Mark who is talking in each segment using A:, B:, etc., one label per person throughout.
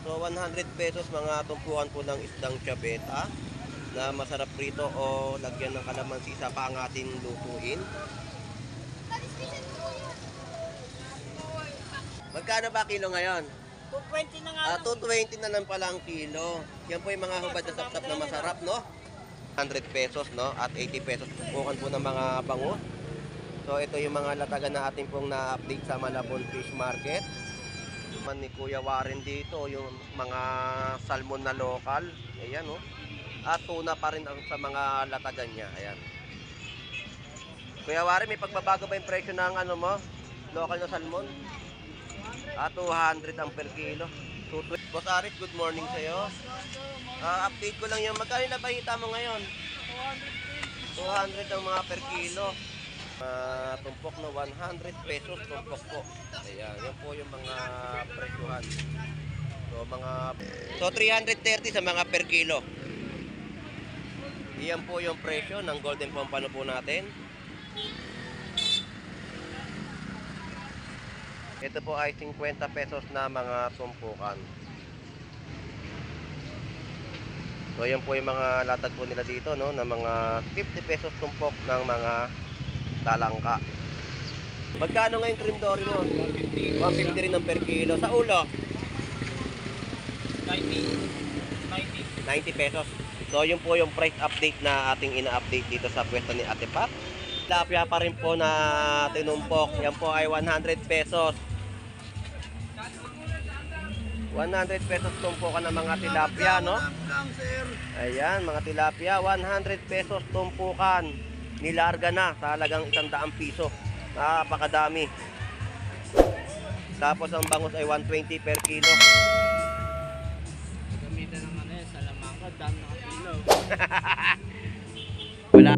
A: So 100 pesos mga tumpukan po ng isdang chaveta na masarap prito o lagyan ng kalamansi sa pangatin lutuin. Magkano ba kilo ngayon?
B: 220 na nga.
A: 220 na lang pala ang kilo. Yan po yung mga hubad na sap-sap na masarap, no? 100 pesos, no? At 80 pesos tumpukan po ng mga bangus. So ito yung mga latagan na ating pong na-update sa Malabon Fish Market. Man ni Kuya Warren dito, yung mga salmon na local. Ayan, oh. At tuna pa rin ang sa mga latagan niya. Ayan. Kuya Warren, may pagbabago ba yung presyo ng ano mo? Local na salmon? 200 ang per kilo. Boss Aris, good morning sa'yo. Update ko lang yung magkano na bahita mo ngayon? 200 ang mga per kilo. Tumpok na 100 pesos tumpok po. Ayan, yan po yung mga presyuhan. So 330 sa mga per kilo. Iyan po yung presyo ng golden pompano po natin. Ito po ay 50 pesos na mga tumpukan. So yan po yung mga latag po nila dito, no, na mga 50 pesos tumpok ng mga talangka. Magkano ngayon trim dory mo? 150 rin ang per kilo. Sa ulo? 90 pesos. So yun po yung price update na ating ina-update dito sa pwesto ni Ate Pat. Tilapia pa rin po na tinumpok. Yan po ay 100 pesos. 100 pesos tumpukan ng mga tilapia, no? Ayan, mga tilapia, 100 pesos tumpukan. Nilarga na sa halagang 100 piso. Napakadami. Tapos ang bangus ay 120 per kilo.
B: Gamitan ng ano yan, salamangka, dami na kilo.
A: Wala.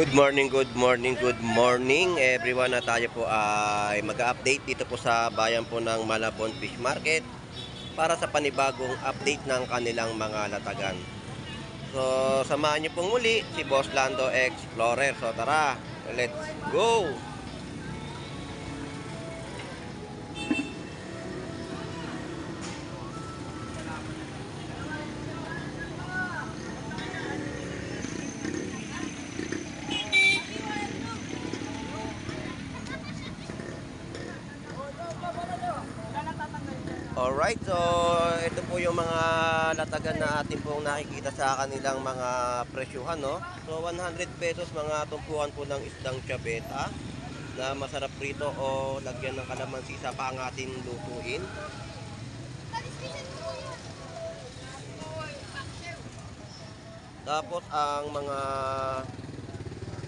A: Good morning everyone. Na tayo po ay mag-update dito po sa bayan po ng Malabon Fish Market para sa panibagong update ng kanilang mga latagan. So samahan niyo pong muli si Boss Lando Explorer. So tara, let's go! Alright, so ito po yung mga latagan na atin pong nakikita sa kanilang mga presyuhan, no? So 100 pesos mga tumpukan po ng isdang chaveta na masarap prito o lagyan ng kalamansi sa pangatin lutuin. Tapos ang mga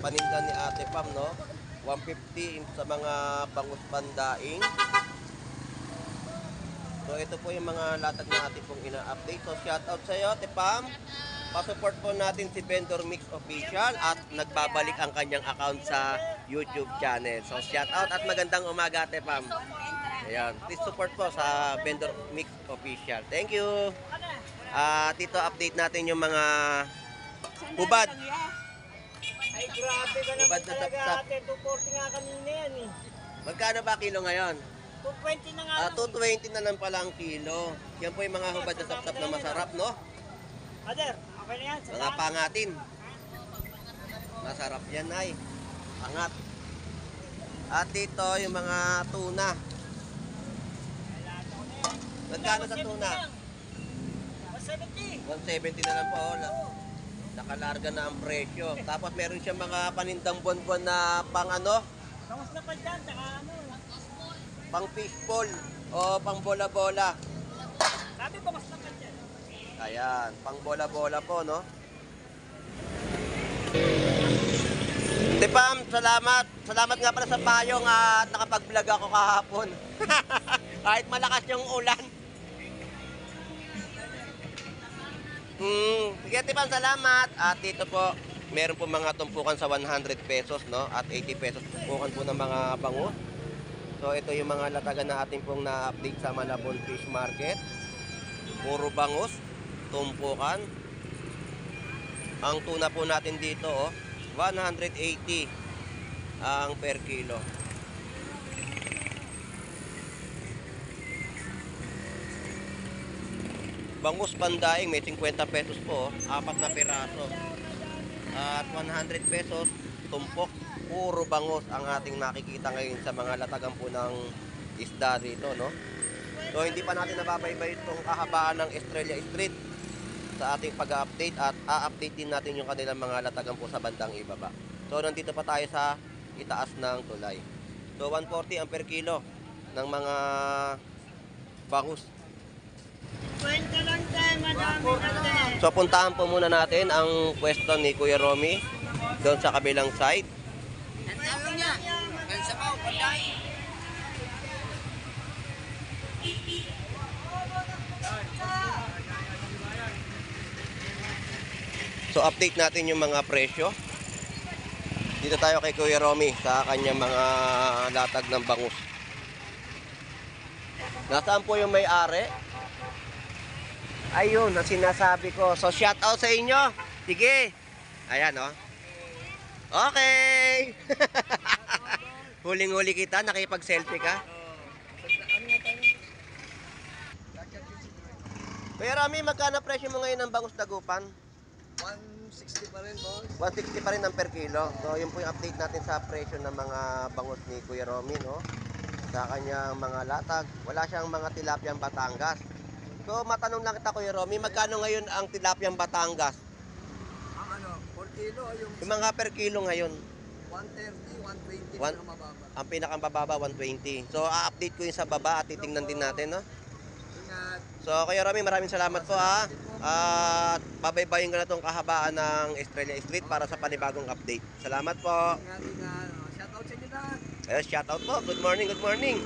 A: paninda ni Ate Pam, no? 150 sa mga bangus pandaing. So ito po yung mga latag na ating pong ina-update. So shoutout sa iyo, Tepam. Pa-support po natin si Vendor Mix Official at nagbabalik ang kanyang account sa YouTube channel. So shoutout at magandang umaga, Tepam. Ayan, please support po sa Vendor Mix Official. Thank you. Dito update natin yung mga hubad.
B: Ay grabe ka naman talaga ate, 240 nga kanina yan eh.
A: Magkano ba kilo ngayon?
B: 220 na nga.
A: 220 na lang pala ang kilo. Yan po yung mga hubad na sap-sap na masarap, no?
B: Ader, okay na yan.
A: Mga pangatin. Masarap yan ay. Pangat. At dito yung mga tuna. Magkano sa tuna?
B: 170.
A: 170 na lang po. Nakalarga na ang presyo. Tapos meron siyang mga panindang bonbon na pang ano?
B: Bangus na pa dyan, saka ano.
A: Pang fishball o pang bola-bola.
B: Sabi bangus na pa dyan.
A: Ayan, pang bola-bola po, no? Tepam, salamat. Salamat nga pala sa payong at nakapag-vlog ako kahapon. Kahit malakas yung ulan. Sige, Tepam, salamat. At dito po, meron po mga tumpukan sa 100 pesos, no? At 80 pesos tumpukan po ng mga bangus. So ito yung mga latagan na ating pong na-update sa Malabon Fish Market. Puro bangus, tumpukan. Ang tuna po natin dito, 180. ang per kilo. Bangus pandaing may 50 pesos po, 4 na piraso. At 100 pesos tumpok. Puro bangus ang ating nakikita ngayon sa mga latagan po ng isda dito, no? So hindi pa natin nababaybay itong kahabaan ng Estrella Street sa ating pag-update at a-update din natin yung kanilang mga latagan po sa bandang ibaba. So nandito pa tayo sa itaas ng tulay. So 140 ang per kilo ng mga bangus.
B: Kwenta lang tayo, madami natin.
A: So puntahan po muna natin ang pwesto ni Kuya Romy doon sa kabilang side.
B: Ano niya? Kansa pa, panday.
A: So update natin yung mga presyo. Dito tayo kay Kuya Romy sa kanyang mga latag ng bangus. Nasaan po yung may-ari? Ayun, ang sinasabi ko. So shout out sa inyo. Sige. Ayan, oh. Okay. Huling-huli kita, nakipag-selfie ka. Kuya Romy, magkano presyo mo ngayon ng bangus dagupan?
C: 160 pa rin, boss.
A: 160 pa rin ang per kilo. So, yun po yung update natin sa presyo ng mga bangus ni Kuya Romy, no? Sa kanyang mga latag. Wala siyang mga tilapiyang Batangas. So, matanong lang kita, Kuya Romy, magkano ngayon ang tilapiyang Batangas?
C: Ang ano, 4 kilo, yung
A: Yung mga per kilo ngayon,
C: 130, 120
A: One-
C: na mababa.
A: ang pinakambababa, 120. So, a-update ko yung sa baba at titingnan din natin, no?
C: Ingat.
A: So, Kuya Romy, maraming salamat po, ha? At babaybayin ko na itong kahabaan ng Estrella Street para sa panibagong update. Salamat po.
C: Ingat, ingat. Shoutout sa inyo lahat.
A: Yes, shout out po. Good morning, good morning.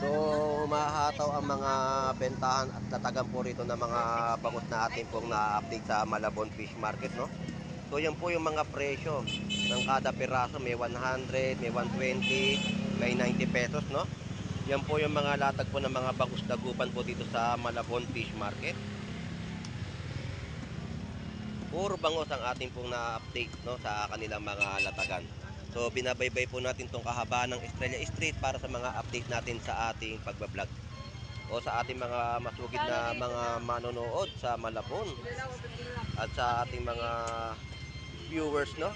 A: So, mahataw ang mga bentahan at tatagan po rito ng mga bangus na ating pong na-update sa Malabon Fish Market, no? So, yan po yung mga presyo ng kada piraso. May 100, may 120, may 90 pesos, no? Yan po yung mga latag po ng mga bangus dagupan po dito sa Malabon Fish Market. Puro bangus ang ating pong na-update, no, sa kanilang mga latagan. So binabaybay po natin tong kahabaan ng Estrella Street para sa mga update natin sa ating pagbablog o sa ating mga masugid na mga manonood sa Malabon at sa ating mga viewers, no.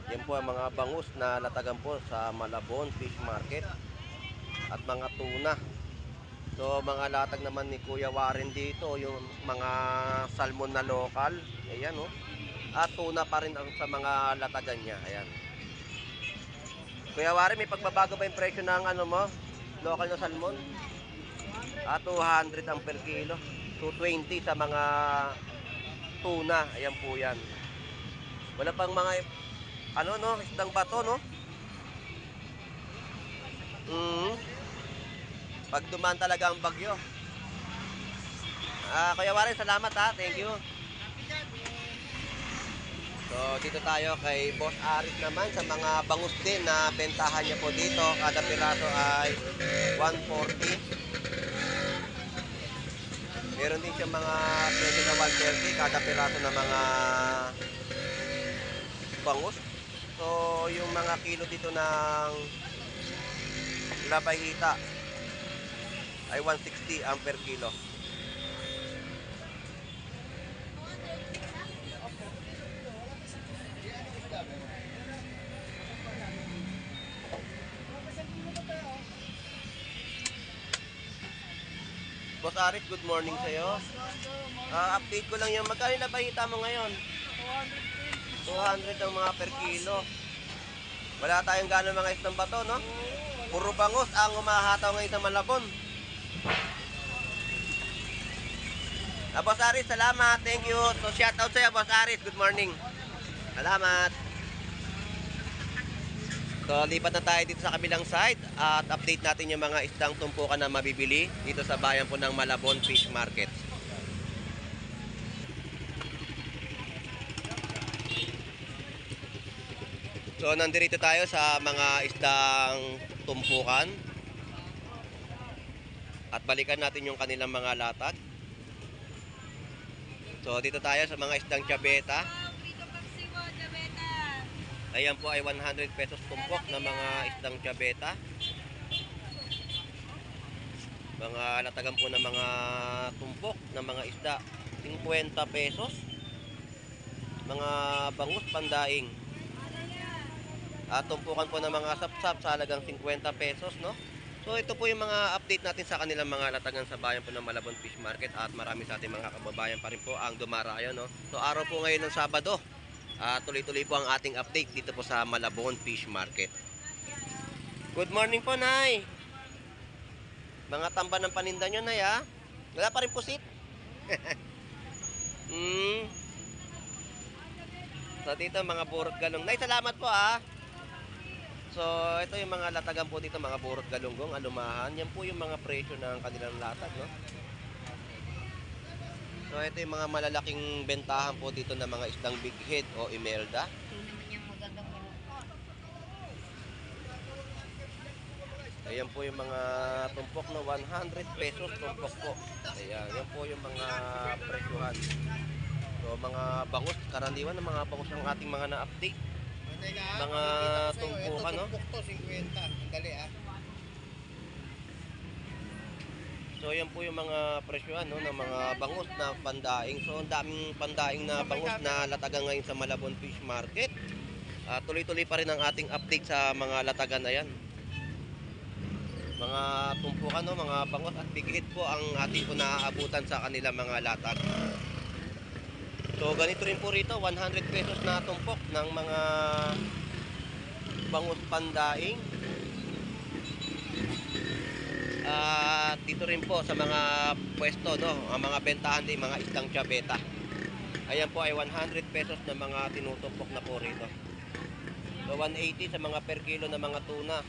A: Yan po ang mga bangus na latagan po sa Malabon Fish Market at mga tuna. So mga latag naman ni Kuya Warren dito, yung mga salmon na local, ayan, oh. At tuna pa rin ang sa mga latagan niya, ayan. Kuya Warren, may pagbabago ba yung presyo ng ano mo? Local na salmon? 200 ang per kilo. 220 sa mga tuna, ayan po yan. Wala pang mga ano, no, isdang bato, no? Pag dumaan talaga ang bagyo. Kuya Warren, salamat, ha. Thank you. So, dito tayo kay Boss Aris naman sa mga bangus din na bentahan niya po dito. Kada piraso ay 140. Meron din siya mga presyo na 130 kada piraso na mga bangus. So, yung mga kilo dito ng labahita ay 160 ang per kilo. Boss Aris, good morning sa'yo. Update ko lang yung magkano na bahita mo ngayon? 200 ang mga per kilo. Wala tayong gano'ng mga isang bato, no? Puro bangus ang umahataw ngayon sa Malabon. Boss Aris, salamat. Thank you. So, shout out sa'yo, Boss Aris. Good morning. Salamat. So, lipat na tayo dito sa kabilang side at update natin yung mga isdang tumpukan na mabibili dito sa bayan po ng Malabon Fish Market. So, nandito tayo sa mga isdang tumpukan. At balikan natin yung kanilang mga latag. So dito tayo sa mga isdang chabeta. Ayan po ay 100 pesos tumpok na mga isdang chabeta. Mga latagan po ng mga tumpok na mga isda, 50 pesos. Mga bangus pandaing. At tumpukan po ng mga sapsap sa halagang 50 pesos, no? So ito po yung mga update natin sa kanilang mga latagan sa bayan po ng Malabon Fish Market, at marami sa ating mga kababayan pa rin po ang dumarayo, no? So araw po ngayon ng Sabado. Tuloy-tuloy po ang ating update dito po sa Malabon Fish Market. Good morning po, Nay. Mga tamba ng paninda nyo, Nay, ha? Wala pa rin pusit? So dito mga burot galong. Nay, salamat po, ha. So ito yung mga latagan po dito, mga burot galunggong, alumahan. Yan po yung mga presyo ng kanilang latag, no? So ito yung mga malalaking bentahan po dito ng mga isdang big head o imelda.
B: Ito naman yung magandang malungkot.
A: Ayan po yung mga tumpok na 100 pesos tumpok po. Ayan, yan po yung mga presyuhan. So mga bangus, karaniwan ng mga bangus ang ating mga na-update. Mga tumpukan, no?
C: Tumpok to, 50. Ang dali, ah.
A: So yan po yung mga presyuhan, no, ng mga bangus na pandaing. So ang daming pandaing na bangus na latagan ngayon sa Malabon Fish Market. Tuloy-tuloy pa rin ang ating update sa mga latagan na yan. Mga tumpukan, no, mga bangus at bigit po ang ating po naaabutan sa kanilang mga latag. So ganito rin po rito, 100 pesos na tumpok ng mga bangus pandaing. Dito rin po sa mga pwesto, no, ang mga bentahan din, mga isdang chabeta. Ayan po ay 100 pesos na mga tinutumpok na po rito. So 180 sa mga per kilo na mga tuna.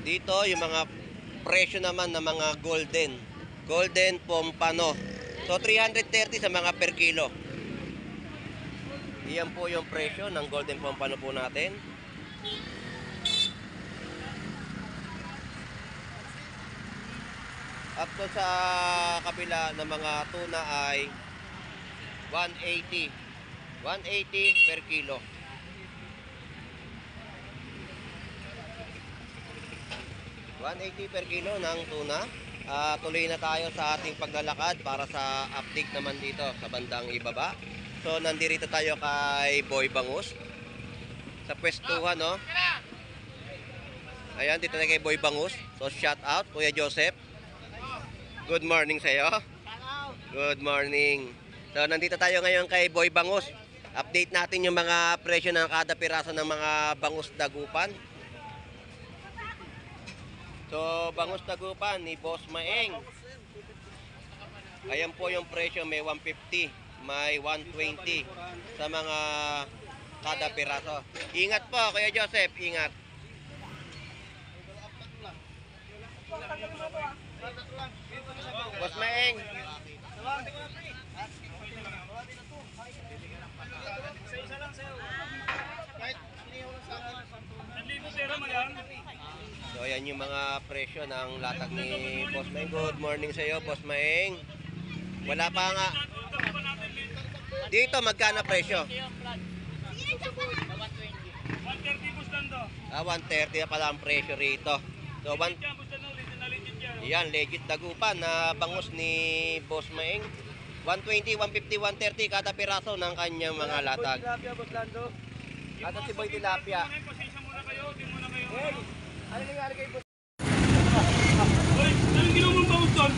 A: Dito yung mga presyo naman ng mga golden pompano. So 330 sa mga per kilo. Iyan po yung presyo ng golden pompano po natin. At to sa kabila ng mga tuna ay 180. 180 per kilo. $180 per kilo ng tuna. Tuloy na tayo sa ating paglalakad para sa update naman dito sa bandang ibaba. So nandito tayo kay Boy Bangus sa pwestuhan, no? Ayan, dito na kay Boy Bangus. So shout out Kuya Joseph. Good morning sa iyo. Good morning. So nandito tayo ngayon kay Boy Bangus. Update natin yung mga presyo ng kada piraso ng mga bangus dagupan. So bangus dagupan ni Boss Maeng. Ayan po yung presyo, may 150. May 120 sa mga kada piraso. Ingat po, Kuya Joseph, ingat. Boss Maeng. So ayan yung mga presyo ng latag ni Boss Maeng. Good morning sa iyo, Boss Maeng. Wala pa nga. Dito magkano presyo? 130 na pala ang presyo rito. So yan, legit dagupan na bangus ni Boss Maeng. 120, 150, 130 kada piraso ng kanyang mga latag. At si Boy Tilapia.
C: Hey, ano nangyari kay Boss?
D: Hoy, anong ginawa mong bangus doon?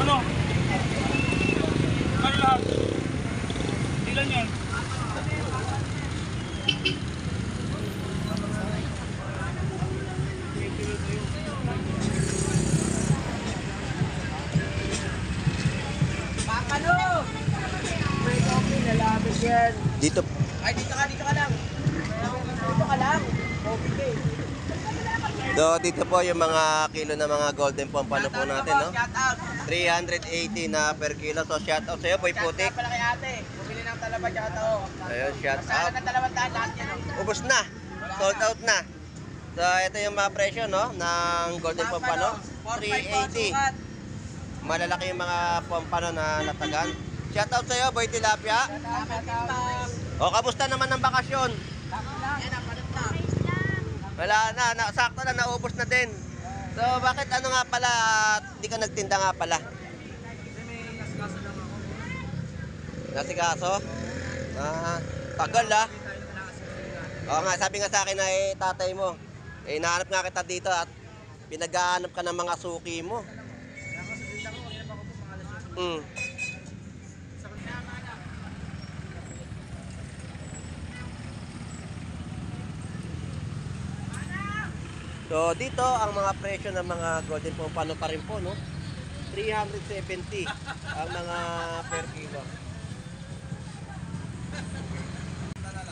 D: Ano? Ano lahat? Ilan yan?
C: Pakalo! May coffee na labis yan.
A: Dito.
C: Ay, dito ka lang. Dito ka lang. Coffee ka eh.
A: Dito po yung mga kilo na mga golden pompano po natin, no?
C: Shout out.
A: 380 na per kilo. So shout out sa'yo, Boy Putik.
C: Shout out pala kay ate. Bumili ng talaba tsaka tao.
A: Ayun, shout
C: Masala
A: out.
C: ng talabandaan lahat yan. Oh.
A: Ubus na. Sold out na. So ito yung mga presyo, no, ng Golden Pompano. 380. Malalaki yung mga pompano na latagan. Shout out sa'yo, Boy Tilapia. O, kamusta naman ang bakasyon? Wala na, sakto na, naubos na din. So, bakit ano nga pala, di ka nagtinda nga pala? Nasikaso? Tagal Oo nga, sabi nga sa akin na tatay mo, nahanap nga kita dito at pinag-aanap ka ng mga suki mo. So dito ang mga presyo ng mga Golden Pompano pa rin po, no? 370 ang mga per kilo.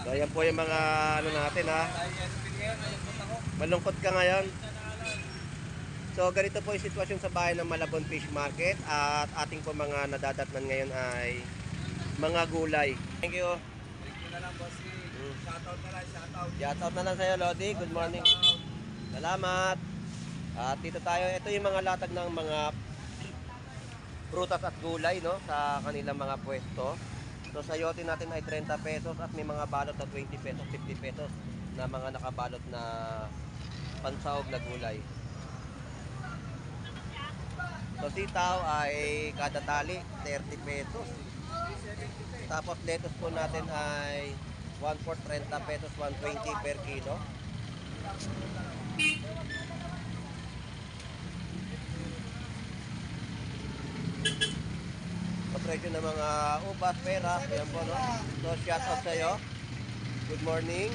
A: So yan po yung mga ano natin, ha. Malungkot ka ngayon. So ganito po yung sitwasyon sa bahay ng Malabon Fish Market at ating po mga nadadatnan ngayon ay mga gulay. Thank you.
B: Thank you na lang, bossy. Shoutout na lang, shoutout.
A: Shoutout na lang sa'yo, Lodi. Good morning. Salamat. At dito tayo, ito yung mga latag ng mga prutas at gulay, no, sa kanilang mga pwesto. So sa yote natin ay 30 pesos at may mga balot na 20 pesos, 50 pesos na mga nakabalot na pansahog na gulay. So sitaw ay kada tali 30 pesos. Tapos lettuce po natin ay 1/4 30 pesos, 120 per kilo. Presyo ng mga ubas, pera, ayan po, no? So shout out sa'yo. Good morning.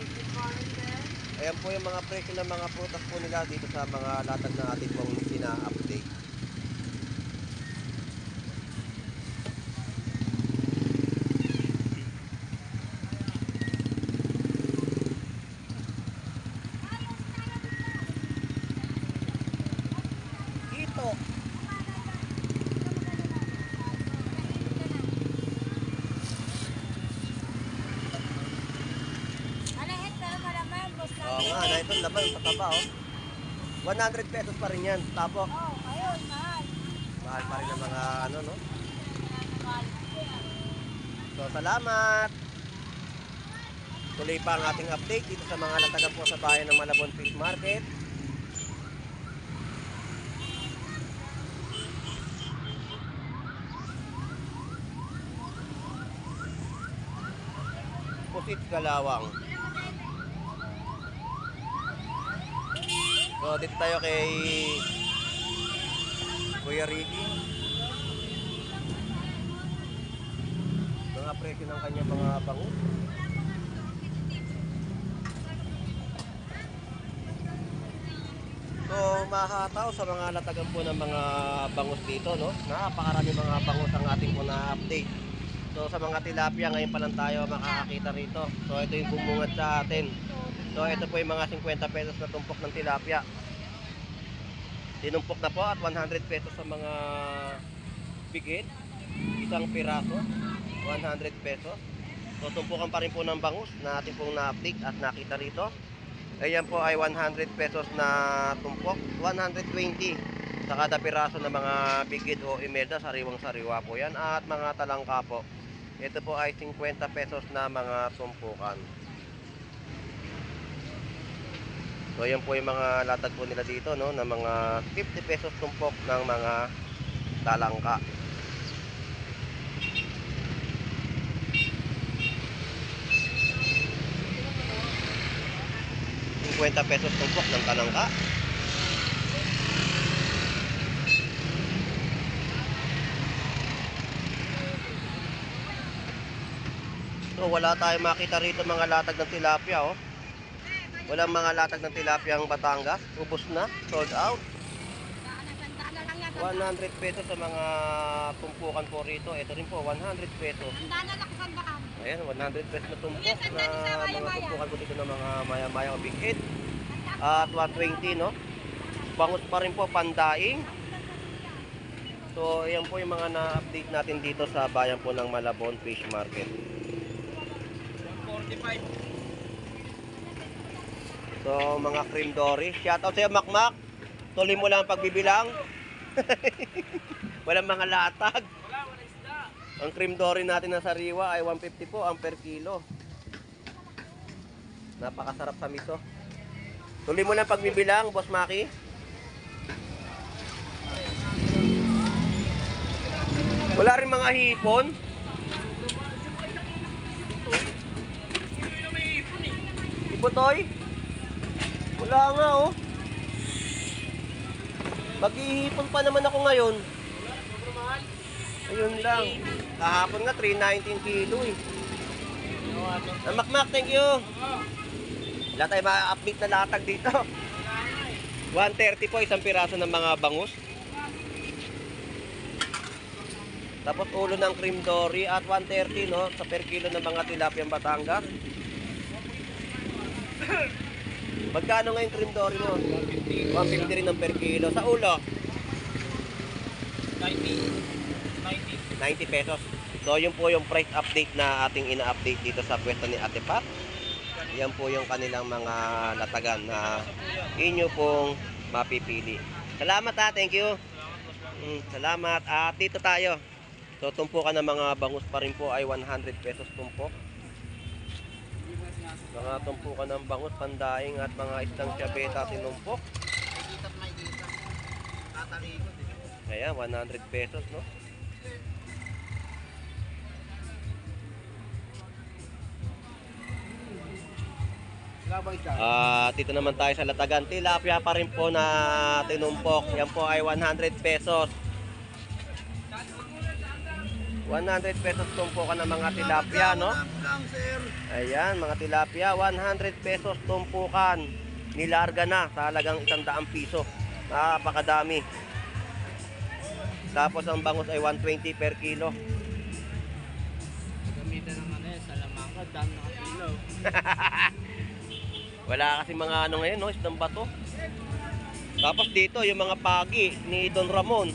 A: Ayan po yung mga presyo ng mga prutas po nila dito sa mga latag na ating pong sina-update. Ito. Oo nga, na ito laban, pataba, oh. 100 pesos pa rin yan, tapos.
E: Ayun, mahal.
A: Mahal pa rin ang mga ano, no? So, salamat! Tuloy pa ang ating update dito sa mga latagan po sa bayan ng Malabon Fish Market. Pusit Kalawang. So, dito tayo kay Kuya Ricky. Mga presyo ng kanya mga bangus. So, mahataw sa mga latagan po ng mga bangus dito, no? Napakarami mga bangus ang ating po na-update. So, sa mga tilapia, ngayon pa lang tayo makakakita rito. So, ito yung bumungad sa atin. So, ito po yung mga 50 pesos na tumpok ng tilapia. Tinumpok na po at 100 pesos sa mga bigit. Isang piraso, 100 pesos. So, tumpukan pa rin po ng bangus na ating pong na-update at nakita rito. Ayan po ay 100 pesos na tumpok, 120 sa kada piraso ng mga bigid o imelda, sariwang-sariwa po yan. At mga talangka po, ito po ay 50 pesos na mga tumpukan. So ayan po yung mga latag po nila dito, no, na mga 50 pesos tumpok ng mga talangka. ₱50 tumpok ng talangka. So wala tayong makita rito mga latag ng tilapia, oh. Walang mga latag ng tilapia ang Batangas. Ubos na, sold out. 100 pesos sa mga tumpukan po rito. Ito rin po, 100 pesos. Ayan, 100 pesos na tumpok na mga tumpukan po dito ng mga maya-maya o big head. At 120, no? Bangus pa rin po, pandaing. So, ayan po yung mga na-update natin dito sa bayan po ng Malabon Fish Market.
B: 45.
A: So, mga cream dory. Shoutout sa'yo, Makmak. Tuloy mo lang ang pagbibilang. Walang mga latag.
B: Wala isda.
A: Ang cream dory natin na sariwa ay 150 po ang per kilo. Napakasarap sa miso. Tuloy mo lang pagbibilang, Boss Maki. Wala rin mga hipon. Iputoy? Wala nga oh. Maghihipon pa naman ako ngayon. Ayun lang. Kahapon nga 319 kilo eh. Makmak, thank you. Wala tayo ma-update na latag dito. 130 po isang piraso ng mga bangus. Tapos ulo ng cream dory at 130 no sa per kilo ng mga tilapia Batangas. Magkano ngayon cream dory mo? 150 rin ang per kilo. Sa ulo? 90 pesos. So yun po yung price update na ating ina-update dito sa pwesto ni Ate Pat. Yan po yung kanilang mga latagan na inyo pong mapipili. Salamat ha, thank you. Salamat. At dito tayo. So tumpukan ng mga bangus pa rin po ay 100 pesos tumpok. Mga tumpukan ng bangus, pandaing at mga isdang siyabeta sinumpok. Ayan, 100 pesos no. Dito naman tayo sa latagan. Tilapia pa rin po na tinumpok. Yan po ay 100 pesos. 100 pesos tumpukan ng mga tilapia, no? Ayan, mga tilapia, 100 pesos tumpukan. Nilarga na sa halagang 100 piso. Napakadami. Tapos ang bangus ay 120 per kilo.
B: Gamitan naman sa lamang dami na kilo.
A: Wala kasi mga ano ngayon, no? Isdang bato. Tapos dito, yung mga pagi ni Don Ramon.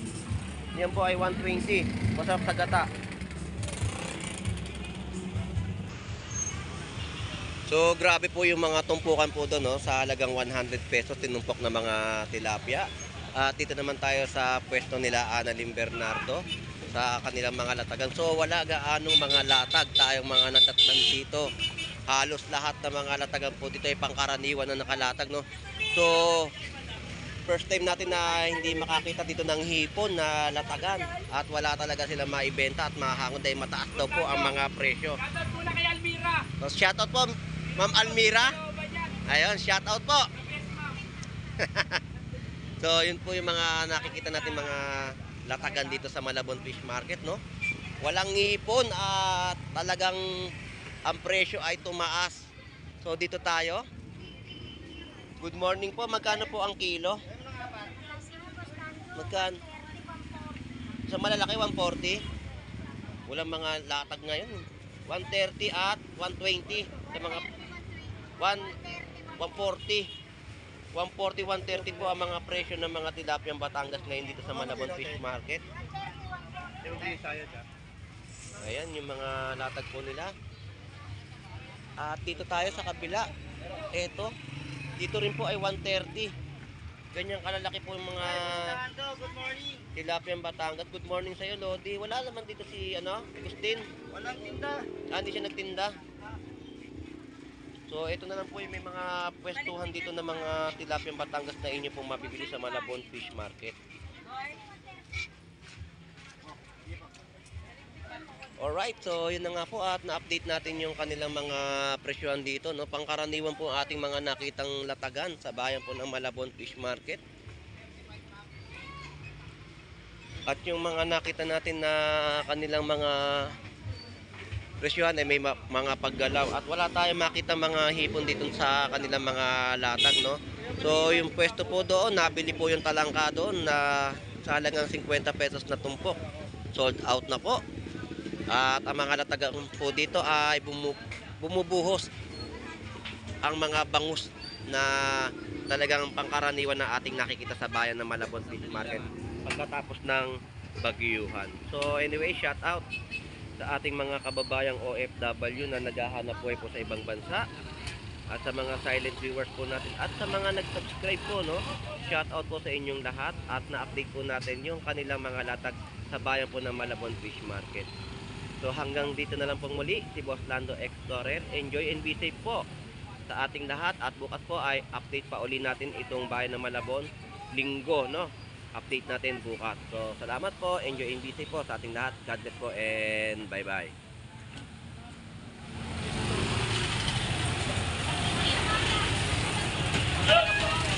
A: Yan po ay 120. Masarap sa gata. So, grabe po yung mga tumpukan po doon, no? Sa halagang 100 pesos, tinumpok na mga tilapia. At dito naman tayo sa pwesto nila, Annalyn Bernardo. Sa kanilang mga latagan. So, wala gaanong mga latag tayong mga natatnan dito. Halos lahat ng mga latagan po dito ay pangkaraniwan na nakalatag, no? So, first time natin na hindi makakita dito ng hipon na latagan at wala talaga sila maibenta at mahangod dahil mataas daw po ang mga presyo.
B: Shoutout muna kay Almira.
A: So, shoutout po, Ma'am Almira. Ayun, shoutout po. So, yun po yung mga nakikita natin mga latagan dito sa Malabon Fish Market, no? Walang hipon at talagang ang presyo ay tumaas. So, dito tayo. Good morning po. Magkano po ang kilo? Magkano? Sa malalaki, 140. Walang mga latag ngayon. 130 at 120. Sa mga 140. 140, 130 po ang mga presyo ng mga tilapia Batangas ngayon dito sa Malabon Fish Market. Ayan, yung mga latag po nila. At dito tayo sa kabila. Eto. Dito rin po ay 130. Ganyan kalalaki po yung mga tilapia Batangas. Good morning sa iyo, Lodi. Wala naman dito si Agustin.
B: Walang tinda.
A: Hindi siya nagtinda. So, ito na lang po yung may mga pwestuhan dito ng mga tilapia Batangas na inyo pong mabibili sa Malabon Fish Market. Alright, so yun na nga po at na-update natin yung kanilang mga presyohan dito, no? Pangkaraniwan po ating mga nakitang latagan sa bayan po ng Malabon Fish Market. At yung mga nakita natin na kanilang mga presyohan ay may mga paggalaw at wala tayong makita mga hipon dito sa kanilang mga latag, no? So yung pwesto po doon, nabili po yung talangka doon na sa halagang 50 pesos na tumpok. Sold out na po. At ang mga latagan po dito ay bumubuhos ang mga bangus na talagang pangkaraniwan na ating nakikita sa bayan ng Malabon Fish Market pagkatapos ng bagyuhan. So anyway, shout out sa ating mga kababayang OFW na naghahanap buhay po sa ibang bansa, at sa mga silent viewers po natin, at sa mga nag-subscribe po, no? Shout out po sa inyong lahat, at na-update po natin yung kanilang mga latag sa bayan po ng Malabon Fish Market. So hanggang dito na lang pong muli, si Boss Lando Explorer. Enjoy and be safe po sa ating lahat, at bukas po ay update pa uli natin itong bayan ng Malabon, linggo, no? Update natin bukas. So salamat po, enjoy and be safe po sa ating lahat. God bless po and bye bye.
D: Yeah.